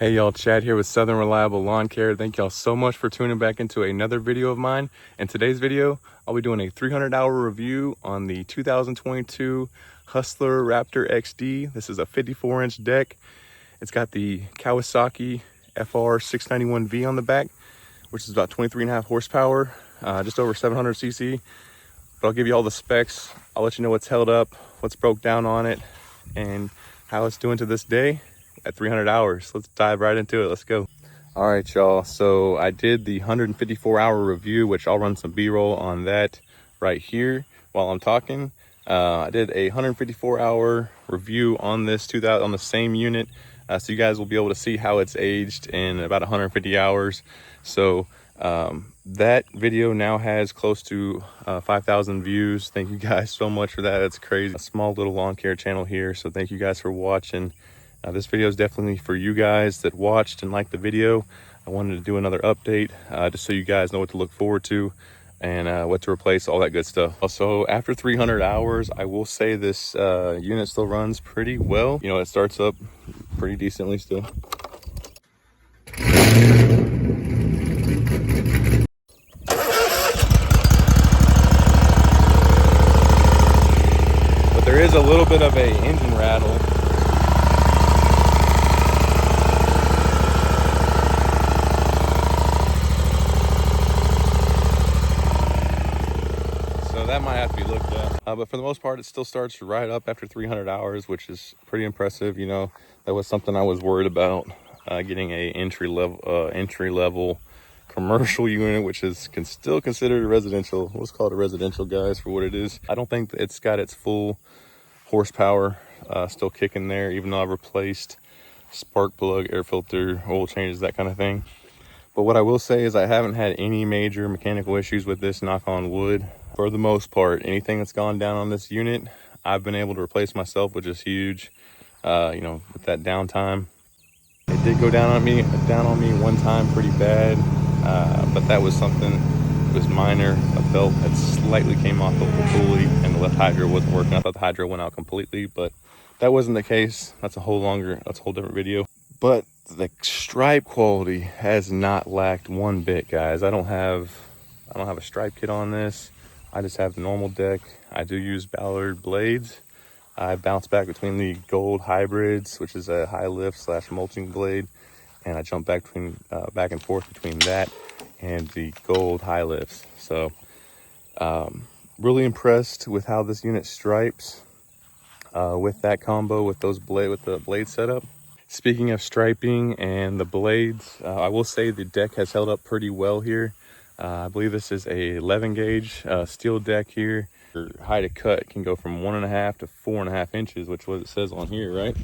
Hey y'all, Chad here with Southern Reliable Lawn Care. Thank y'all so much for tuning back into another video of mine. In today's video, I'll be doing a 300-hour review on the 2022 Hustler Raptor XD. This is a 54-inch deck. It's got the Kawasaki FR691V on the back, which is about 23.5 horsepower, just over 700 cc. But I'll give you all the specs. I'll let you know what's held up, what's broke down on it, and how it's doing to this day at 300 hours. Let's dive right into it. Let's go. All right, y'all. So I did the 154-hour review, which I'll run some B-roll on that right here while I'm talking. I did a 154-hour review on this 2000 on the same unit, so you guys will be able to see how it's aged in about 150 hours. So that video now has close to 5,000 views. Thank you guys so much for that. That's crazy. A small little lawn care channel here, so thank you guys for watching. This video is definitely for you guys that watched and liked the video. I wanted to do another update just so you guys know what to look forward to and what to replace, all that good stuff. Also, after 300 hours, I will say this unit still runs pretty well. You know, it starts up pretty decently still. But there is a little bit of a engine rattle. That might have to be looked at, but for the most part it still starts right up after 300 hours, which is pretty impressive. You know, that was something I was worried about, getting a entry level commercial unit, which is still considered a residential. Let's call it a residential, guys, for what it is. I don't think it's got its full horsepower still kicking there, even though I've replaced spark plug, air filter, oil changes, that kind of thing. But what I will say is I haven't had any major mechanical issues with this, knock on wood. For the most part, anything that's gone down on this unit, I've been able to replace myself, which is huge. You know, with that downtime. It did go down on me one time pretty bad, but that was something, it was minor. A belt had slightly came off the pulley and the left hydro wasn't working. I thought the hydro went out completely, but that wasn't the case. That's a whole different video. But the stripe quality has not lacked one bit, guys. I don't have a stripe kit on this. I just have the normal deck. I do use Ballard blades. I bounce back between the gold hybrids, which is a high lift / mulching blade, and I jump back and forth between that and the gold high lifts. So really impressed with how this unit stripes with that combo with the blade setup. Speaking of striping and the blades, I will say the deck has held up pretty well here. I believe this is a 11 gauge steel deck here. Your height of cut can go from 1.5 to 4.5 inches, which is what it says on here, right?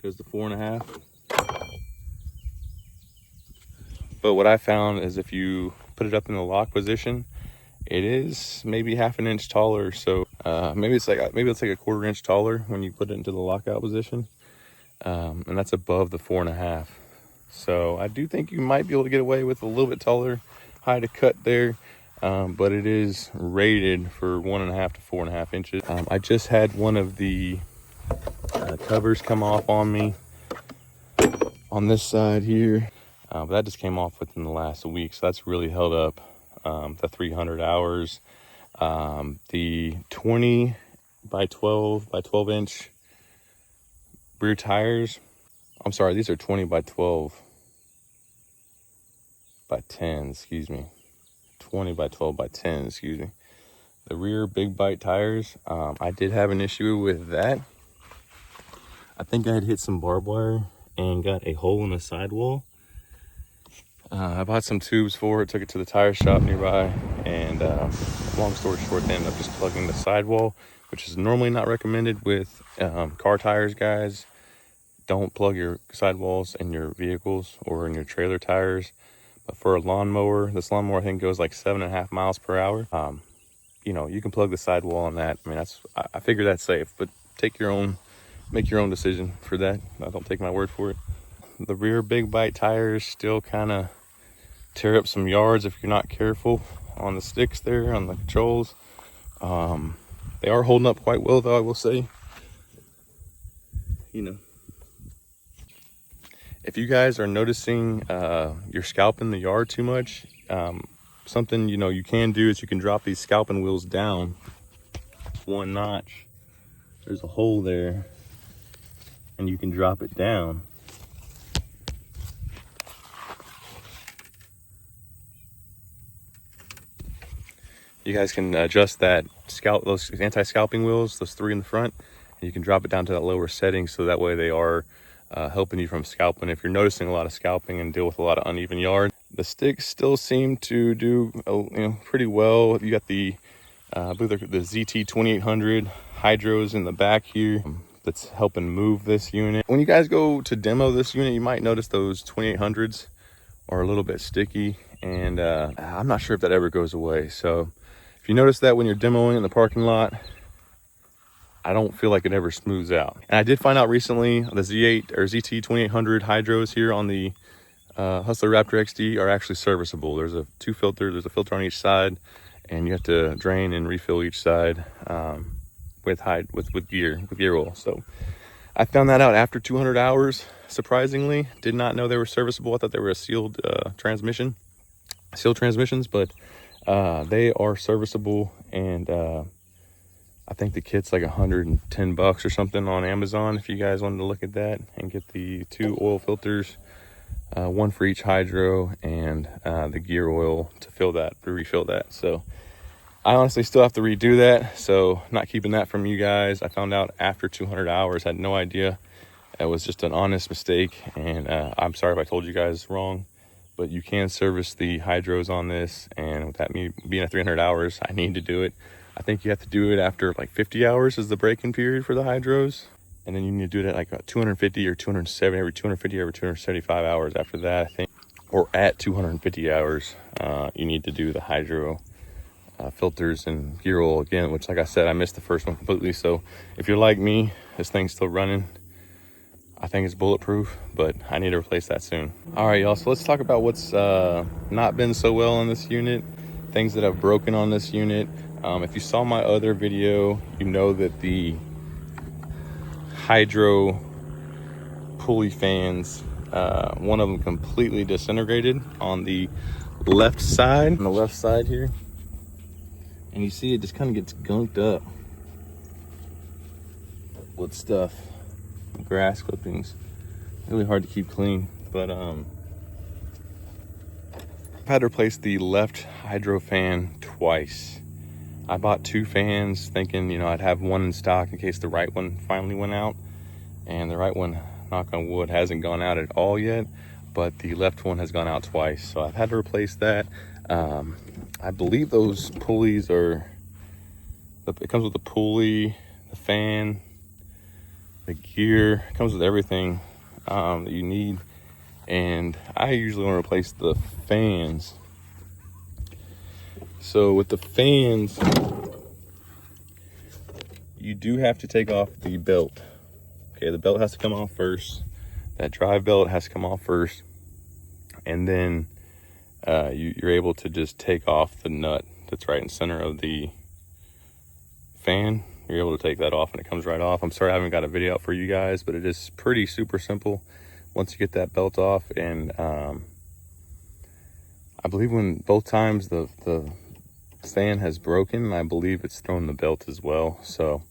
Goes to 4.5. But what I found is if you put it up in the lock position, it is maybe half an inch taller. So maybe it's like a 1/4 inch taller when you put it into the lockout position, and that's above the 4.5. So I do think you might be able to get away with a little bit taller height of cut there, but it is rated for 1.5 to 4.5 inches. I just had one of the covers come off on me on this side here, but that just came off within the last week, so that's really held up the 300 hours. The 20 by 12 inch rear tires, I'm sorry, these are 20 by 12 by 10, excuse me. 20 by 12 by 10, excuse me. The rear big bite tires, I did have an issue with that. I think I had hit some barbed wire and got a hole in the sidewall. I bought some tubes for it, took it to the tire shop nearby, and long story short, they ended up just plugging the sidewall, which is normally not recommended with car tires, guys. Don't plug your sidewalls in your vehicles or in your trailer tires. But for a lawnmower, this lawnmower I think goes like 7.5 miles per hour. You know, you can plug the sidewall on that. I mean, I figure that's safe, but make your own decision for that. I don't take my word for it. The rear big bite tires still kind of tear up some yards if you're not careful on the sticks there, on the controls. They are holding up quite well though, I will say. You know, If you guys are noticing you're scalping the yard too much, something you can do is you can drop these scalping wheels down one notch. There's a hole there, and you can drop it down. You guys can adjust that those anti-scalping wheels, those 3 in the front, and you can drop it down to that lower setting, so that way they are helping you from scalping. If you're noticing a lot of scalping and deal with a lot of uneven yard, the sticks still seem to do pretty well. You got the I believe they're the ZT 2800 hydros in the back here that's helping move this unit. When you guys go to demo this unit, you might notice those 2800s are a little bit sticky, and I'm not sure if that ever goes away. So if you notice that when you're demoing in the parking lot, I don't feel like it ever smooths out. And I did find out recently the Z8 or ZT 2800 hydros here on the Hustler Raptor XD are actually serviceable. There's a there's a filter on each side, and you have to drain and refill each side with gear oil. So I found that out after 200 hours. Surprisingly, did not know they were serviceable. I thought they were a sealed transmissions, but they are serviceable, and I think the kit's like $110 or something on Amazon if you guys wanted to look at that and get the 2 oil filters, one for each hydro, and the gear oil to refill that. So I honestly still have to redo that, so not keeping that from you guys. I found out after 200 hours, had no idea. It was just an honest mistake, and I'm sorry if I told you guys wrong, but you can service the hydros on this, and with that me being at 300 hours, I need to do it. I think you have to do it after like 50 hours is the break-in period for the hydros, and then you need to do it at like 250 or 270, every 250 every 275 hours after that, I think. Or at 250 hours, you need to do the hydro filters and gear oil again, which, like I said, I missed the first one completely. So if you're like me, this thing's still running. I think it's bulletproof, but I need to replace that soon. All right, y'all, so let's talk about what's not been so well on this unit, things that have broken on this unit. If you saw my other video, you know that the hydro pulley fans, one of them completely disintegrated on the left side, here. And you see it just kind of gets gunked up with stuff, grass clippings. Really hard to keep clean, but I've had to replace the left hydro fan twice. I bought 2 fans thinking, I'd have one in stock in case the right one finally went out, and the right one, knock on wood, hasn't gone out at all yet, but the left one has gone out twice, so I've had to replace that. I believe those pulleys it comes with the pulley, the fan, the gear. It comes with everything that you need, and I usually want to replace the fans. So with the fans, you do have to take off the belt. Okay, the belt has to come off first. That drive belt has to come off first, and then you're able to just take off the nut that's right in center of the fan. You're able to take that off and it comes right off. I'm sorry I haven't got a video out for you guys, but it is pretty super simple once you get that belt off. And I believe when both times the fan has broken, I believe it's thrown the belt as well. So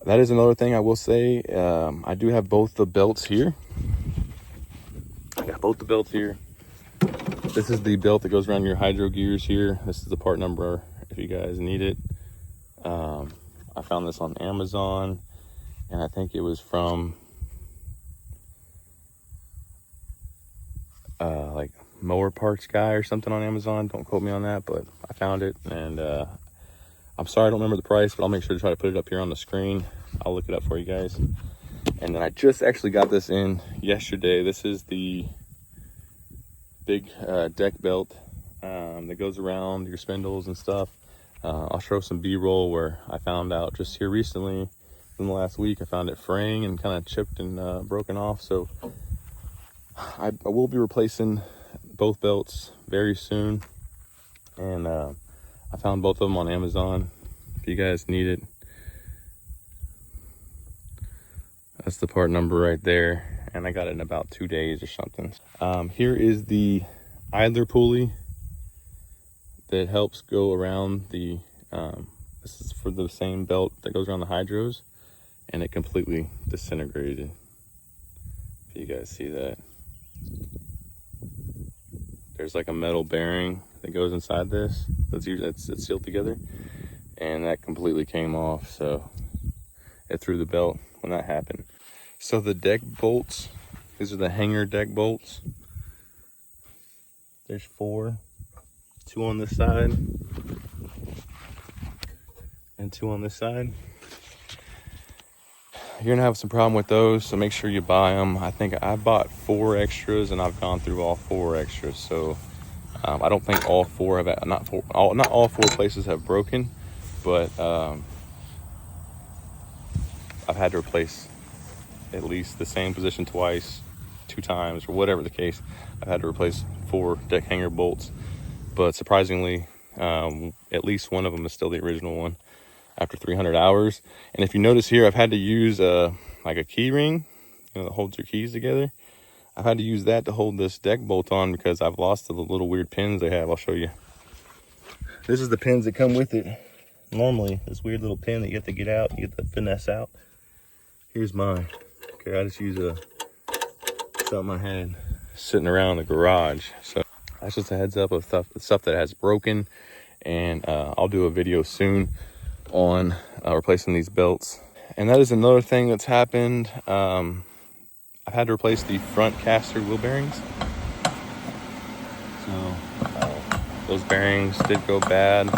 that is another thing I will say. I do have both the belts here. I got both the belts here. This is the belt that goes around your hydro gears here. This is the part number if you guys need it. I found this on Amazon, and I think it was from like Mower Parts Guy or something on Amazon. Don't quote me on that, but I found it, and I'm sorry I don't remember the price, but I'll make sure to try to put it up here on the screen. I'll look it up for you guys. And then I just actually got this in yesterday. This is the big deck belt that goes around your spindles and stuff. I'll show some B-roll where I found out just here recently in the last week, I found it fraying and kind of chipped and broken off. So I will be replacing both belts very soon, and I found both of them on Amazon if you guys need it. That's the part number right there, and I got it in about 2 days or something. Here is the idler pulley that helps go around the, this is for the same belt that goes around the hydros, and it completely disintegrated. If you guys see that. There's like a metal bearing that goes inside this, it's sealed together, and that completely came off, so it threw the belt when that happened. So the deck bolts, these are the hanger deck bolts. There's 4, 2 on this side and 2 on this side. You're gonna have some problem with those, so make sure you buy them. I think I bought 4 extras and I've gone through all 4 extras, so I don't think all 4 have, not all 4 places have broken, but I've had to replace at least the same position twice, 2 times, or whatever the case. I've had to replace 4 deck hanger bolts, but surprisingly, at least one of them is still the original one after 300 hours. And if you notice here, I've had to use like a key ring, you know, that holds your keys together. I've had to use that to hold this deck bolt on because I've lost the little weird pins they have. I'll show you. This is the pins that come with it. Normally, this weird little pin that you have to get out, you get the finesse out. Here's mine. Okay, I just use something I had sitting around the garage. So that's just a heads up of stuff that has broken, and I'll do a video soon on replacing these belts. And that is another thing that's happened. I've had to replace the front caster wheel bearings. So those bearings did go bad.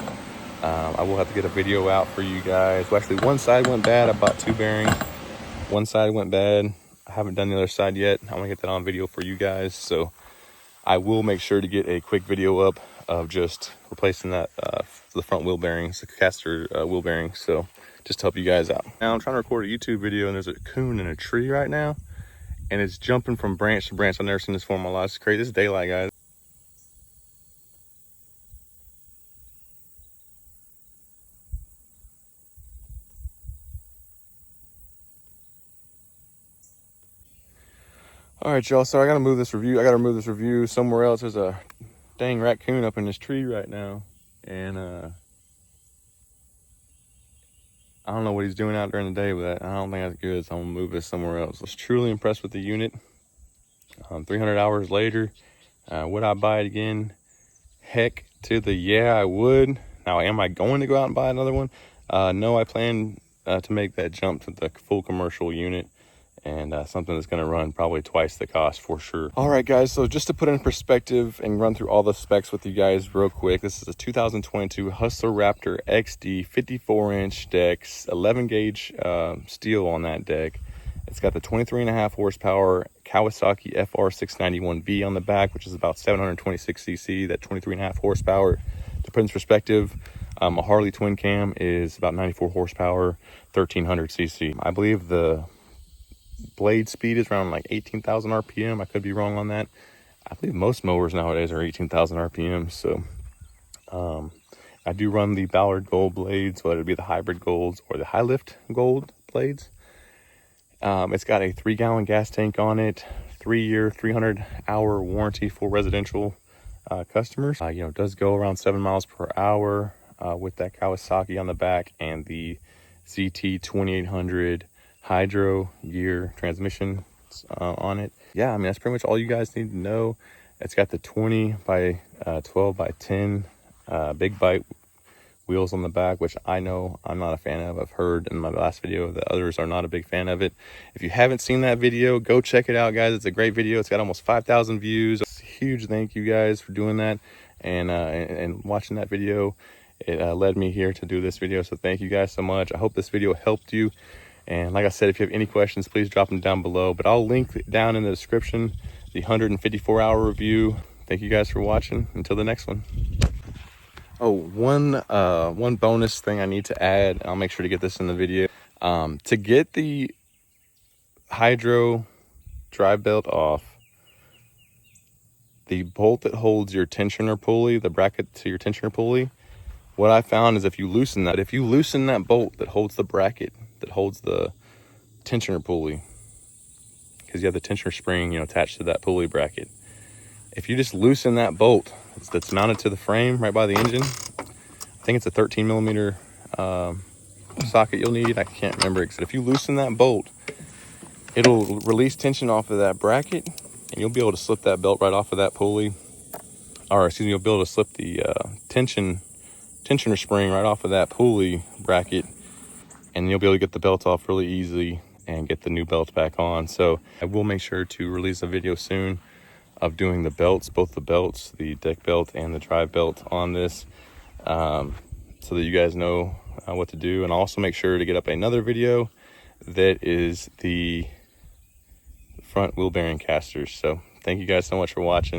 I will have to get a video out for you guys. Well, actually, one side went bad. I bought 2 bearings. One side went bad. I haven't done the other side yet. I want to get that on video for you guys. So I will make sure to get a quick video up of just replacing that the front wheel bearings, the caster wheel bearings. So just to help you guys out. Now I'm trying to record a YouTube video, and there's a coon in a tree right now, and it's jumping from branch to branch. I've never seen this before in my life. It's crazy. This is daylight, guys. All right, y'all, so I gotta move this review. I gotta move this review somewhere else. There's a dang raccoon up in this tree right now, and I don't know what he's doing out during the day, but I don't think that's good, so I'm gonna move this somewhere else. I was truly impressed with the unit. 300 hours later, would I buy it again? Heck to the yeah, I would. Now, am I going to go out and buy another one? No, I plan to make that jump to the full commercial unit, and something that's going to run probably twice the cost for sure. All right, guys, so just to put it in perspective and run through all the specs with you guys real quick, this is a 2022 Hustler Raptor XD 54-inch deck, 11 gauge steel on that deck. It's got the 23.5 horsepower Kawasaki FR691V on the back, which is about 726 cc. That 23.5 horsepower, to put in perspective, a Harley twin cam is about 94 horsepower, 1300 cc. I believe the blade speed is around like 18,000 RPM. I could be wrong on that. I believe most mowers nowadays are 18,000 RPM. So I do run the Ballard Gold blades, whether it be the hybrid golds or the high lift gold blades. It's got a 3-gallon gas tank on it, 3-year, 300-hour warranty for residential customers. You know, it does go around 7 miles per hour with that Kawasaki on the back and the ZT 2800 hydro gear transmission on it. Yeah, I mean, that's pretty much all you guys need to know. It's got the 20 by 12 by 10 big bite wheels on the back, which I know I'm not a fan of. I've heard in my last video that others are not a big fan of it. If you haven't seen that video, go check it out, guys. It's a great video. It's got almost 5,000 views. Huge thank you guys for doing that and watching that video. It led me here to do this video, so thank you guys so much. I hope this video helped you. And like I said, if you have any questions, please drop them down below. But I'll link down in the description the 154-hour review. Thank you guys for watching. Until the next one. Oh, one bonus thing I need to add. I'll make sure to get this in the video. To get the hydro drive belt off, the bolt that holds your tensioner pulley, the bracket to your tensioner pulley, what I found is if you loosen that bolt that holds the bracket, that holds the tensioner pulley, because you have the tensioner spring, you know, attached to that pulley bracket. If you just loosen that bolt that's mounted to the frame right by the engine, I think it's a 13 millimeter socket you'll need. I can't remember. If you loosen that bolt, it'll release tension off of that bracket, and you'll be able to slip that belt right off of that pulley. Or excuse me, you'll be able to slip the tensioner spring right off of that pulley bracket, and you'll be able to get the belt off really easily and get the new belt back on. So I will make sure to release a video soon of doing the belts, both the belts, the deck belt and the drive belt on this, so that you guys know what to do. And I'll also make sure to get up another video that is the front wheel bearing casters. So thank you guys so much for watching.